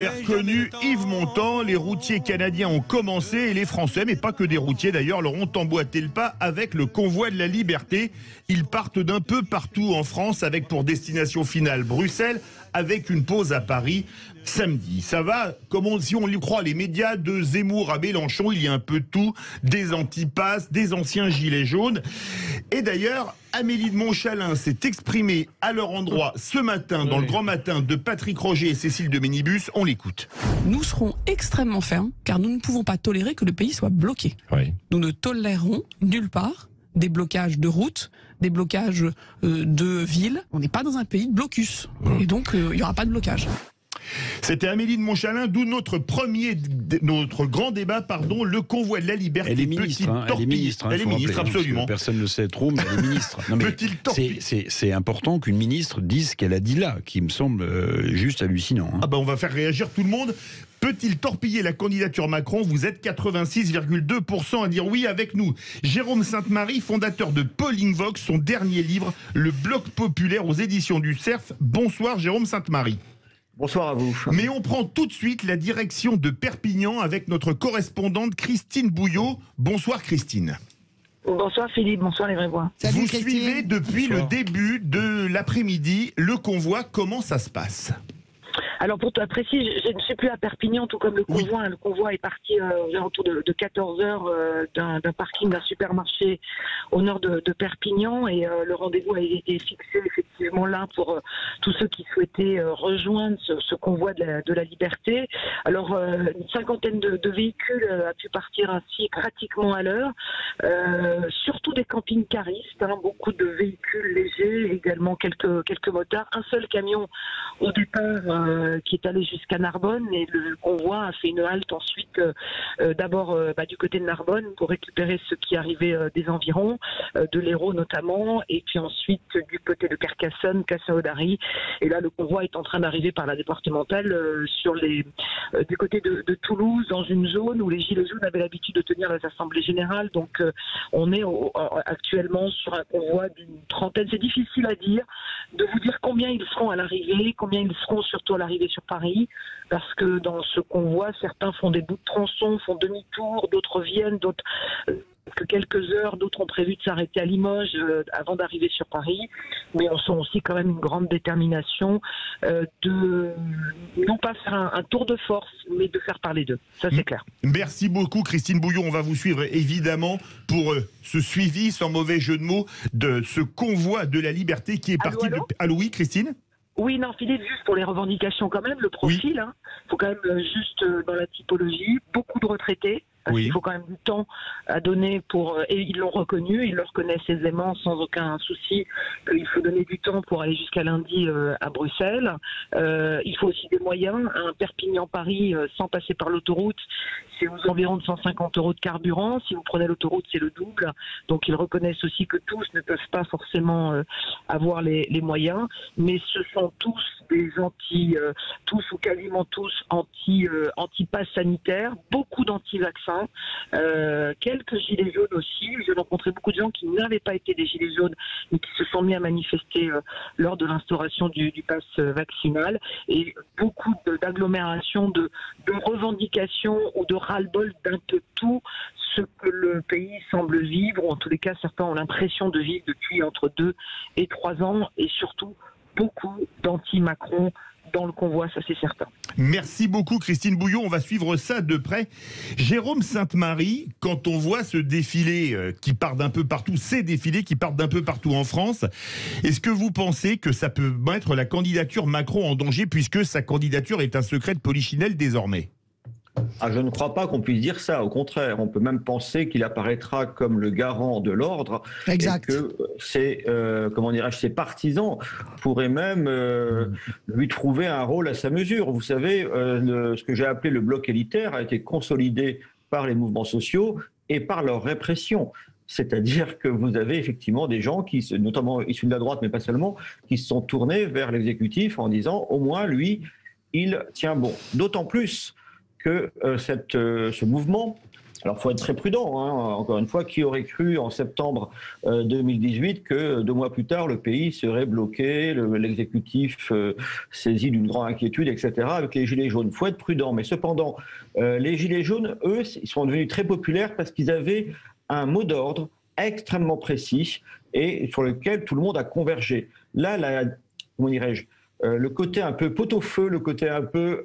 Reconnu Yves Montand, les routiers canadiens ont commencé et les Français, mais pas que des routiers d'ailleurs, leur ont emboîté le pas avec le convoi de la liberté. Ils partent d'un peu partout en France avec pour destination finale Bruxelles, avec une pause à Paris samedi. Ça va, si on lui croit les médias, de Zemmour à Mélenchon, il y a un peu de tout, des antipasses, des anciens gilets jaunes. Et d'ailleurs, Amélie de Montchalin s'est exprimée à leur endroit ce matin dans le grand matin de Patrick Roger et Cécile de Minibus. On l'écoute. Nous serons extrêmement fermes car nous ne pouvons pas tolérer que le pays soit bloqué. Oui. Nous ne tolérerons nulle part des blocages de routes, des blocages de villes. On n'est pas dans un pays de blocus. Et donc, il n'y aura pas de blocage. C'était Amélie de Montchalin, d'où notre grand débat, le convoi de la liberté. Elle est ministre, elle est ministre, absolument. Personne ne le sait trop, mais elle est ministre. C'est important qu'une ministre dise ce qu'elle a dit là, qui me semble juste hallucinant. Hein. On va faire réagir tout le monde. Peut-il torpiller la candidature Macron? Vous êtes 86,2% à dire oui avec nous. Jérôme Sainte-Marie, fondateur de Polling Vox, son dernier livre, Le Bloc Populaire aux éditions du Cerf. Bonsoir Jérôme Sainte-Marie. Bonsoir à vous. Mais on prend tout de suite la direction de Perpignan avec notre correspondante Christine Bouillot. Bonsoir Christine. Bonsoir Philippe, bonsoir les Vrais-Voix. Vous suivez depuis le début de l'après-midi le convoi, comment ça se passe ? Alors pour te préciser, je ne suis plus à Perpignan, tout comme le convoi. Oui. Le convoi est parti aux alentours de 14 h d'un parking d'un supermarché au nord de Perpignan et le rendez-vous a été fixé effectivement là pour tous ceux qui souhaitaient rejoindre ce convoi de la liberté. Alors une cinquantaine de véhicules a pu partir ainsi pratiquement à l'heure, surtout des camping-caristes, beaucoup de véhicules légers, également quelques motards, un seul camion au départ qui est allé jusqu'à Narbonne et le convoi a fait une halte ensuite d'abord du côté de Narbonne pour récupérer ceux qui arrivaient des environs, de l'Hérault notamment, et puis ensuite du côté de Carcassonne, Cassaudary. Et là le convoi est en train d'arriver par la départementale du côté de Toulouse, dans une zone où les Gilets jaunes avaient l'habitude de tenir les assemblées générales. Donc on est actuellement sur un convoi d'une trentaine. C'est difficile à dire, de vous dire combien ils seront à l'arrivée, combien ils seront surtout à l'arrivée sur Paris, parce que dans ce convoi, certains font des bouts de tronçon, font demi-tour, d'autres viennent, d'autres que quelques heures, d'autres ont prévu de s'arrêter à Limoges avant d'arriver sur Paris, mais on sent aussi quand même une grande détermination de non pas faire un tour de force, mais de faire parler d'eux. Ça c'est clair. Merci beaucoup Christine Bouillon, on va vous suivre évidemment pour ce suivi, sans mauvais jeu de mots, de ce convoi de la liberté qui est parti... Allô, oui Christine ? Oui, non, Philippe, juste pour les revendications quand même, le profil, il faut quand même juste dans la typologie, beaucoup de retraités. Parce qu'il faut quand même du temps à donner et ils l'ont reconnu, ils le reconnaissent aisément sans aucun souci, qu'il faut donner du temps pour aller jusqu'à lundi à Bruxelles. Il faut aussi des moyens. Un Perpignan-Paris sans passer par l'autoroute, c'est aux environs de 150 € de carburant. Si vous prenez l'autoroute, c'est le double. Donc ils reconnaissent aussi que tous ne peuvent pas forcément avoir les moyens, mais ce sont tous des tous ou quasiment tous anti-pass sanitaire, beaucoup d'anti-vaccins. Quelques gilets jaunes aussi. J'ai rencontré beaucoup de gens qui n'avaient pas été des gilets jaunes mais qui se sont mis à manifester lors de l'instauration du pass vaccinal, et beaucoup d'agglomérations, de revendications ou de ras-le-bol d'un peu tout ce que le pays semble vivre, ou en tous les cas certains ont l'impression de vivre depuis entre 2 et 3 ans, et surtout beaucoup d'anti-Macron dans le convoi, ça c'est certain. Merci beaucoup Christine Bouillon, on va suivre ça de près. Jérôme Sainte-Marie, quand on voit ce défilé qui part d'un peu partout, ces défilés qui partent d'un peu partout en France, est-ce que vous pensez que ça peut mettre la candidature Macron en danger, puisque sa candidature est un secret de polichinelle désormais ? Je ne crois pas qu'on puisse dire ça. Au contraire, on peut même penser qu'il apparaîtra comme le garant de l'ordre. Exact. Et que ses partisans pourraient même lui trouver un rôle à sa mesure. Vous savez, ce que j'ai appelé le bloc élitaire a été consolidé par les mouvements sociaux et par leur répression. C'est-à-dire que vous avez effectivement des gens notamment issus de la droite, mais pas seulement, qui se sont tournés vers l'exécutif en disant au moins lui, il tient bon. D'autant plus que ce mouvement Alors, il faut être très prudent. Hein. Encore une fois, qui aurait cru en septembre 2018 que 2 mois plus tard, le pays serait bloqué, l'exécutif saisi d'une grande inquiétude, etc., avec les Gilets jaunes. Il faut être prudent. Mais cependant, les Gilets jaunes, eux, ils sont devenus très populaires parce qu'ils avaient un mot d'ordre extrêmement précis et sur lequel tout le monde a convergé. Là, comment dirais-je, le côté un peu pot-au-feu, le côté un peu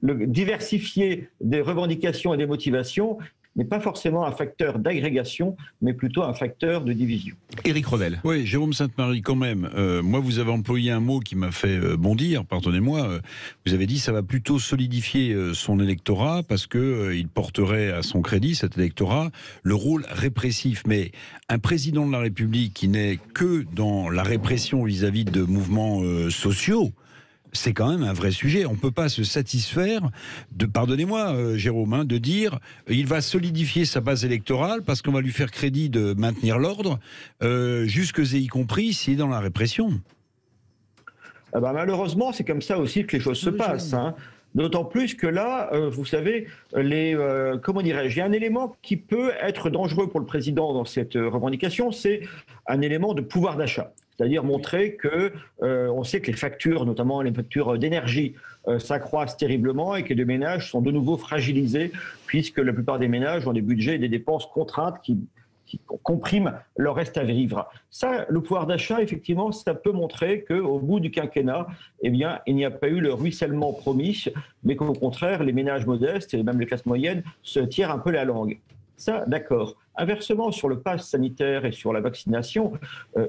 diversifié des revendications et des motivations n'est pas forcément un facteur d'agrégation, mais plutôt un facteur de division. Éric Revel. Oui, Jérôme Sainte-Marie, quand même. Moi, vous avez employé un mot qui m'a fait bondir, pardonnez-moi. Vous avez dit que ça va plutôt solidifier son électorat parce qu'il porterait à son crédit, cet électorat, le rôle répressif. Mais un président de la République qui n'est que dans la répression vis-à-vis de mouvements sociaux, c'est quand même un vrai sujet. On ne peut pas se satisfaire de, pardonnez-moi Jérôme, de dire il va solidifier sa base électorale parce qu'on va lui faire crédit de maintenir l'ordre, jusque et y compris s'il est dans la répression. Malheureusement, c'est comme ça aussi que les choses se passent. Hein. D'autant plus que là, vous savez, comment dirais-je, il y a un élément qui peut être dangereux pour le président dans cette revendication, c'est un élément de pouvoir d'achat. C'est-à-dire montrer que on sait que les factures, notamment les factures d'énergie, s'accroissent terriblement et que les ménages sont de nouveau fragilisés puisque la plupart des ménages ont des budgets et des dépenses contraintes qui compriment leur reste à vivre. Ça, le pouvoir d'achat, effectivement, ça peut montrer qu'au bout du quinquennat, eh bien, il n'y a pas eu le ruissellement promis, mais qu'au contraire, les ménages modestes et même les classes moyennes se tirent un peu la langue. Ça, d'accord. Inversement, sur le pass sanitaire et sur la vaccination,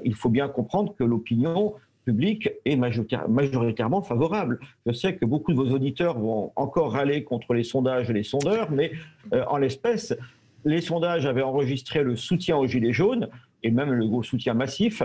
il faut bien comprendre que l'opinion publique est majoritairement favorable. Je sais que beaucoup de vos auditeurs vont encore râler contre les sondages et les sondeurs, mais en l'espèce, les sondages avaient enregistré le soutien aux Gilets jaunes, et même le gros soutien massif.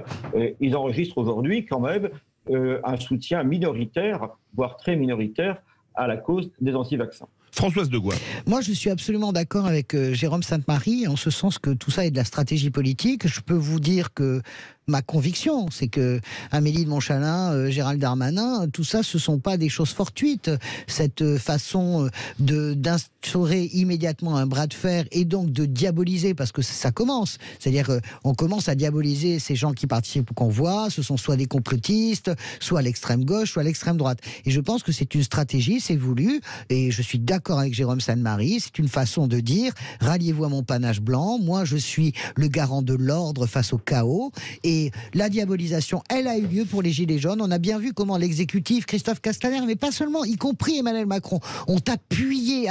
Ils enregistrent aujourd'hui quand même un soutien minoritaire, voire très minoritaire, à la cause des anti-vaccins. Françoise Degois. Moi, je suis absolument d'accord avec Jérôme Sainte-Marie, en ce sens que tout ça est de la stratégie politique. Je peux vous dire que ma conviction, c'est que Amélie de Montchalin, Gérald Darmanin, tout ça, ce ne sont pas des choses fortuites. Cette façon d'instaurer immédiatement un bras de fer et donc de diaboliser, parce que ça commence. C'est-à-dire qu'on commence à diaboliser ces gens qui participent au convoi. Ce sont soit des complotistes, soit l'extrême gauche, soit l'extrême droite. Et je pense que c'est une stratégie, c'est voulu. Et je suis d'accord avec Jérôme Sainte-Marie. C'est une façon de dire, ralliez-vous à mon panache blanc. Moi, je suis le garant de l'ordre face au chaos. Et la diabolisation, elle a eu lieu pour les Gilets jaunes. On a bien vu comment l'exécutif, Christophe Castaner, mais pas seulement, y compris Emmanuel Macron, ont appuyé,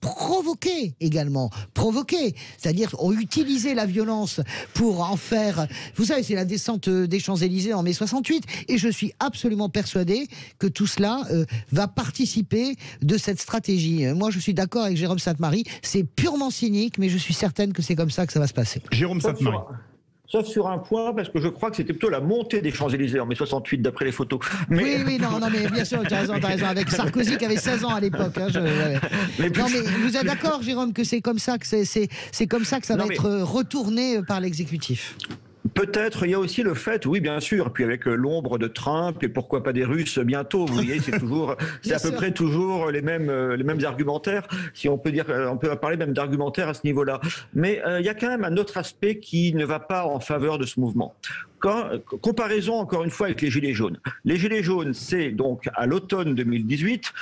provoqué également. Provoqué, c'est-à-dire ont utilisé la violence pour en faire... Vous savez, c'est la descente des Champs-Élysées en mai 68. Et je suis absolument persuadé que tout cela va participer de cette stratégie. Moi, je suis d'accord avec Jérôme Sainte-Marie. C'est purement cynique, mais je suis certaine que c'est comme ça que ça va se passer. Jérôme Sainte-Marie. Sauf sur un point, parce que je crois que c'était plutôt la montée des Champs-Élysées en mai 68, d'après les photos. Mais... Oui, non, mais bien sûr, tu as raison, avec Sarkozy qui avait 16 ans à l'époque. Hein, mais vous êtes d'accord, Jérôme, que c'est comme ça que c'est comme ça que ça va être retourné par l'exécutif? Peut-être, il y a aussi le fait, oui bien sûr, puis avec l'ombre de Trump et pourquoi pas des Russes bientôt, vous voyez, c'est à peu près toujours les mêmes argumentaires, si on peut dire, on peut parler même d'argumentaire à ce niveau-là. Mais il y a quand même un autre aspect qui ne va pas en faveur de ce mouvement. Comparaison encore une fois avec les Gilets jaunes. Les Gilets jaunes, c'est donc à l'automne 2018.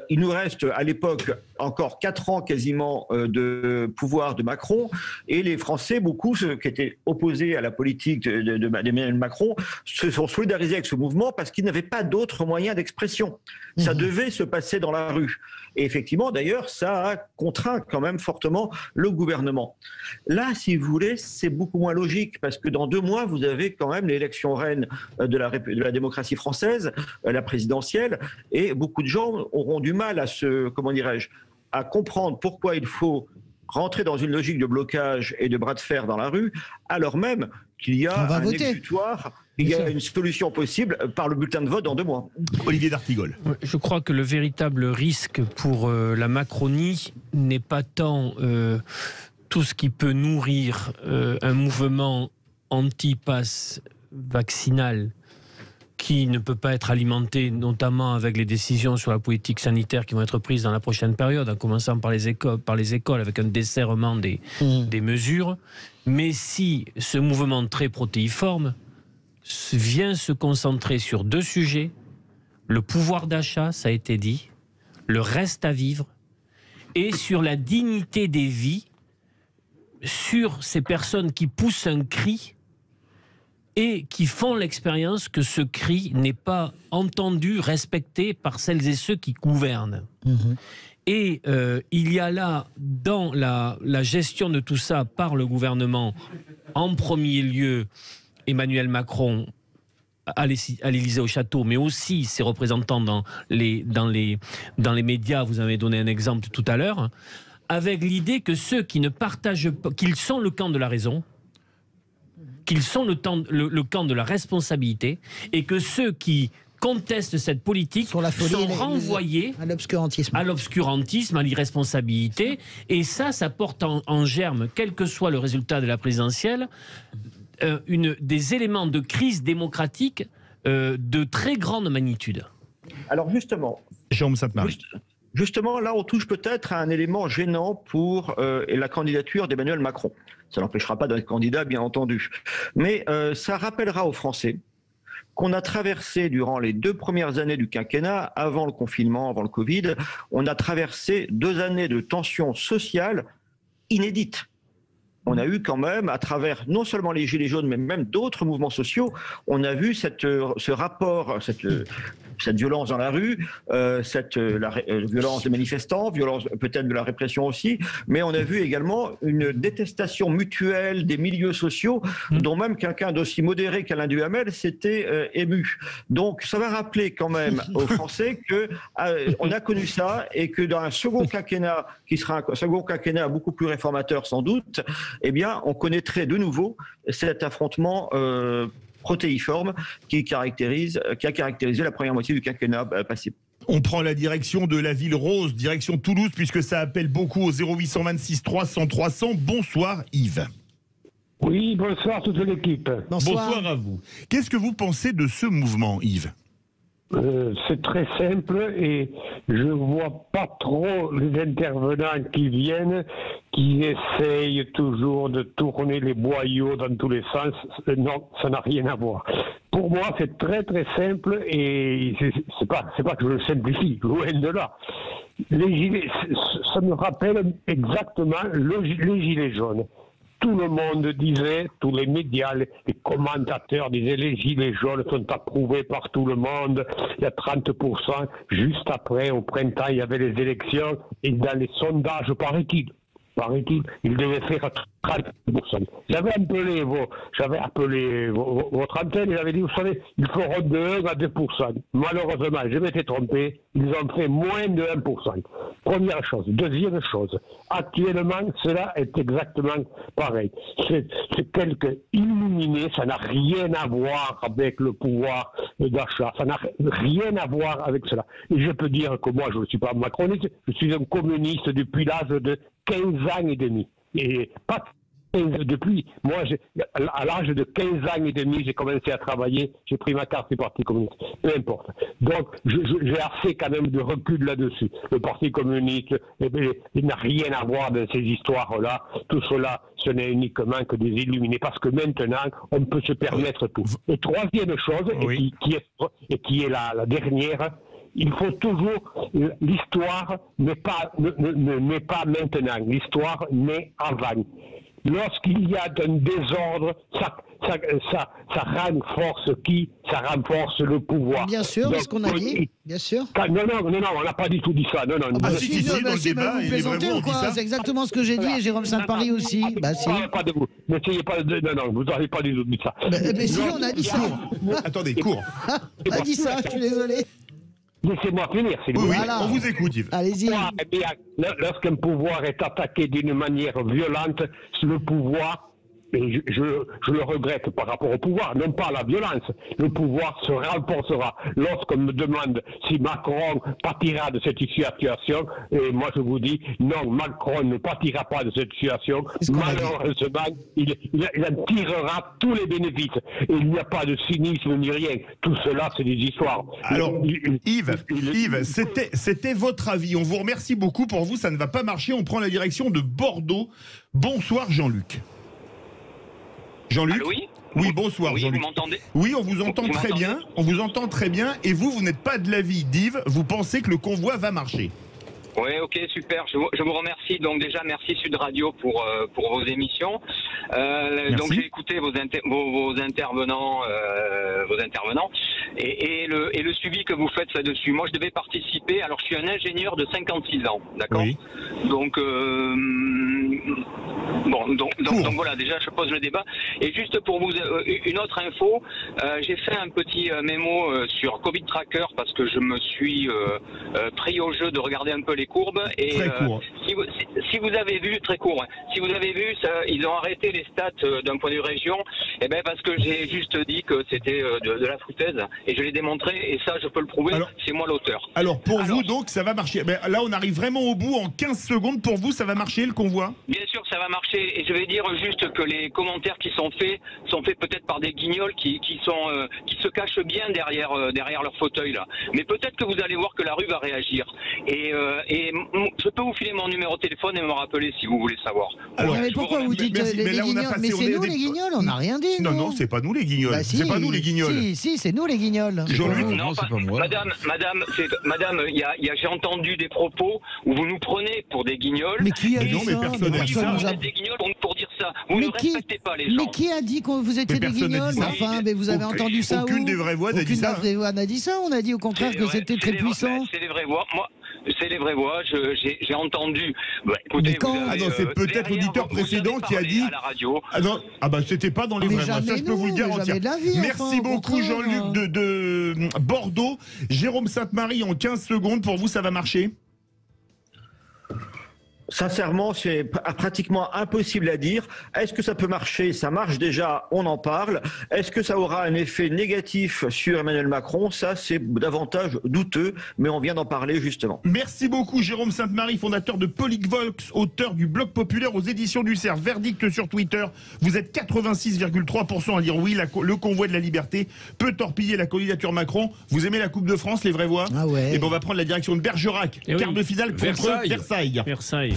Il nous reste à l'époque encore 4 ans quasiment de pouvoir de Macron. Et les Français, beaucoup, ceux qui étaient opposés à la politique d'Emmanuel Macron, se sont solidarisés avec ce mouvement parce qu'ils n'avaient pas d'autres moyens d'expression. Ça devait se passer dans la rue. Et effectivement, d'ailleurs, ça a contraint quand même fortement le gouvernement. Là, si vous voulez, c'est beaucoup moins logique parce que dans 2 mois, vous avez quand même l'élection reine de la démocratie française, la présidentielle, et beaucoup de gens auront du mal à comprendre pourquoi il faut rentrer dans une logique de blocage et de bras de fer dans la rue, alors même qu'il y a un exutoire, il y a une solution possible par le bulletin de vote dans 2 mois. Olivier d'Artigol. Je crois que le véritable risque pour la Macronie n'est pas tant tout ce qui peut nourrir un mouvement anti-pass vaccinal qui ne peut pas être alimenté, notamment avec les décisions sur la politique sanitaire qui vont être prises dans la prochaine période, en commençant par les écoles avec un desserrement des mesures. Mais si ce mouvement très protéiforme vient se concentrer sur 2 sujets, le pouvoir d'achat, ça a été dit, le reste à vivre, et sur la dignité des vies, sur ces personnes qui poussent un cri et qui font l'expérience que ce cri n'est pas entendu, respecté par celles et ceux qui gouvernent. Et il y a là, dans la gestion de tout ça par le gouvernement, en premier lieu, Emmanuel Macron à l'Élysée, au château, mais aussi ses représentants dans les médias, vous avez donné un exemple tout à l'heure, avec l'idée que ceux qui ne partagent pas, qu'ils sont le camp de la raison, qu'ils sont le camp de la responsabilité, et que ceux qui contestent cette politique sont renvoyés à l'obscurantisme, à l'irresponsabilité, et ça porte en germe, quel que soit le résultat de la présidentielle, des éléments de crise démocratique de très grande magnitude. Alors justement, Jérôme Sainte-Marie. Justement, là, on touche peut-être à un élément gênant pour la candidature d'Emmanuel Macron. Ça n'empêchera pas d'être candidat, bien entendu. Mais ça rappellera aux Français qu'on a traversé durant les 2 premières années du quinquennat, avant le confinement, avant le Covid, on a traversé 2 années de tensions sociales inédites. On a eu quand même, à travers non seulement les Gilets jaunes, mais même d'autres mouvements sociaux, on a vu ce rapport, cette violence dans la rue, violence des manifestants, violence peut-être de la répression aussi, mais on a vu également une détestation mutuelle des milieux sociaux, dont même quelqu'un d'aussi modéré qu'Alain Duhamel s'était ému. Donc ça va rappeler quand même aux Français qu'on a connu ça, et que dans un second quinquennat, qui sera un second quinquennat beaucoup plus réformateur sans doute, eh bien, on connaîtrait de nouveau cet affrontement protéiforme qui a caractérisé la première moitié du quinquennat passé. On prend la direction de la ville rose, direction Toulouse, puisque ça appelle beaucoup au 0826 300 300. Bonsoir Yves. Oui, bonsoir toute l'équipe. Bonsoir à vous. Qu'est-ce que vous pensez de ce mouvement, Yves ? C'est très simple, et je vois pas trop les intervenants qui viennent, qui essayent toujours de tourner les boyaux dans tous les sens. Non, ça n'a rien à voir. Pour moi, c'est très très simple, et c'est pas que je le simplifie, loin de là. Les gilets, ça me rappelle exactement les gilets jaunes. Tout le monde disait, tous les médias, les commentateurs disaient les gilets jaunes sont approuvés par tout le monde, il y a 30%. Juste après, au printemps, il y avait les élections, et dans les sondages, paraît-il, il devait faire 30%. J'avais appelé votre antenne et j'avais dit, vous savez, ils feront de 1 à 2%. Malheureusement, je m'étais trompé, ils ont fait moins de 1%. Première chose. Deuxième chose, actuellement, cela est exactement pareil. C'est quelques illuminés, ça n'a rien à voir avec le pouvoir d'achat, ça n'a rien à voir avec cela. Et je peux dire que moi, je ne suis pas macroniste, je suis un communiste depuis l'âge de 15 ans et demi. Et pas depuis, moi, à l'âge de 15 ans et demi, j'ai commencé à travailler, j'ai pris ma carte du Parti communiste. Peu importe. Donc, j'ai assez quand même de recul là-dessus. Le Parti communiste, il n'a rien à voir dans ces histoires-là. Tout cela, ce n'est uniquement que des illuminés. Parce que maintenant, on peut se permettre tout. Et troisième chose, oui, et qui est la dernière, il faut toujours, l'histoire n'est pas maintenant, l'histoire naît avant. Lorsqu'il y a un désordre, ça renforce qui? Ça renforce le pouvoir. Bien sûr, c'est ce qu'on a dit. Bien sûr. Non, on n'a pas du tout dit ça. Non. Dans le débat, vous plaisantez ou quoi? C'est exactement ce que j'ai dit, et Jérôme Sainte-Marie aussi. Bah si. Pas de vous. N'essayez pas de... Non, vous n'avez pas du tout dit ça. Mais si, on a dit ça. Attendez, cours. On a dit ça, je suis désolé. Laissez-moi finir, s'il vous plaît. Voilà. On vous écoute, Yves. Allez-y. Lorsqu'un pouvoir est attaqué d'une manière violente, le pouvoir et je le regrette par rapport au pouvoir, non pas à la violence. Le pouvoir se renforcera lorsqu'on me demande si Macron partira de cette situation. Et moi, je vous dis, non, Macron ne partira pas de cette situation. Malheureusement, il en tirera tous les bénéfices. Et il n'y a pas de cynisme ni rien. Tout cela, c'est des histoires. Alors, Yves, c'était votre avis. On vous remercie beaucoup. Pour vous, ça ne va pas marcher. On prend la direction de Bordeaux. Bonsoir, Jean-Luc. Jean-Luc ? Allô, oui. Oui, bonsoir, oui, Jean-Luc. Vous m'entendez ? Oui, on vous entend très bien. On vous entend très bien. Et vous n'êtes pas de l'avis d'Yves. Vous pensez que le convoi va marcher ? Oui, ok, super. Je vous remercie. Donc déjà, merci Sud Radio pour vos émissions. Donc j'ai écouté vos intervenants, et le suivi que vous faites là-dessus. Moi, je devais participer. Alors, je suis un ingénieur de 56 ans, d'accord ? Oui. Donc donc voilà. Déjà, je pose le débat. Et juste pour vous une autre info, j'ai fait un petit mémo sur Covid Tracker parce que je me suis pris au jeu de regarder un peu les courbes et si vous avez vu, très court, si vous avez vu ça, ils ont arrêté les stats d'un point de vue région, et ben parce que j'ai juste dit que c'était de la foutaise et je l'ai démontré et ça je peux le prouver, c'est moi l'auteur. Alors pour vous donc ça va marcher. Ben, là on arrive vraiment au bout en 15 secondes, pour vous ça va marcher le convoi ? Bien sûr ça va marcher et je vais dire juste que les commentaires qui sont faits peut-être par des guignols qui se cachent bien derrière leur fauteuil là. Mais peut-être que vous allez voir que la rue va réagir et je peux vous filer mon numéro de téléphone et me rappeler si vous voulez savoir. Alors, mais pourquoi vous dites les guignols ? Mais c'est nous les guignols, on n'a rien dit. Non, c'est pas nous les guignols. Bah, si, c'est pas nous les guignols. Si, c'est nous les guignols. Non, c'est pas moi. Madame, j'ai entendu des propos où vous nous prenez pour des guignols. Mais qui a dit ça ? Vous êtes des guignols pour dire ça. Vous ne respectez pas les gens. Mais qui a dit que vous étiez des guignols ? Enfin, mais vous avez entendu ça où ? Aucune des vraies voix n'a dit ça. Aucune des vraies voix n'a dit ça. On a dit au contraire que c'était très puissant. C'est les vraies voix. Moi, c'est les vraies voix. J'ai entendu. Écoutez, c'est peut-être l'auditeur précédent qui a dit. À la radio. C'était pas dans les vraies voix. Ça, je peux vous le dire entièrement. Merci beaucoup, Jean-Luc de Bordeaux. Jérôme Sainte-Marie, en 15 secondes, pour vous, ça va marcher ? Sincèrement, c'est pratiquement impossible à dire. Est-ce que ça peut marcher ? Ça marche déjà, on en parle. Est-ce que ça aura un effet négatif sur Emmanuel Macron ? Ça, c'est davantage douteux, mais on vient d'en parler justement. Merci beaucoup, Jérôme Sainte-Marie, fondateur de Polyvox, auteur du blog populaire aux éditions du Cerf. Verdict sur Twitter. Vous êtes 86,3% à dire oui, le convoi de la liberté peut torpiller la candidature Macron. Vous aimez la Coupe de France, les vraies voix ? Ah ouais. Et ben on va prendre la direction de Bergerac, quart de finale contre Versailles.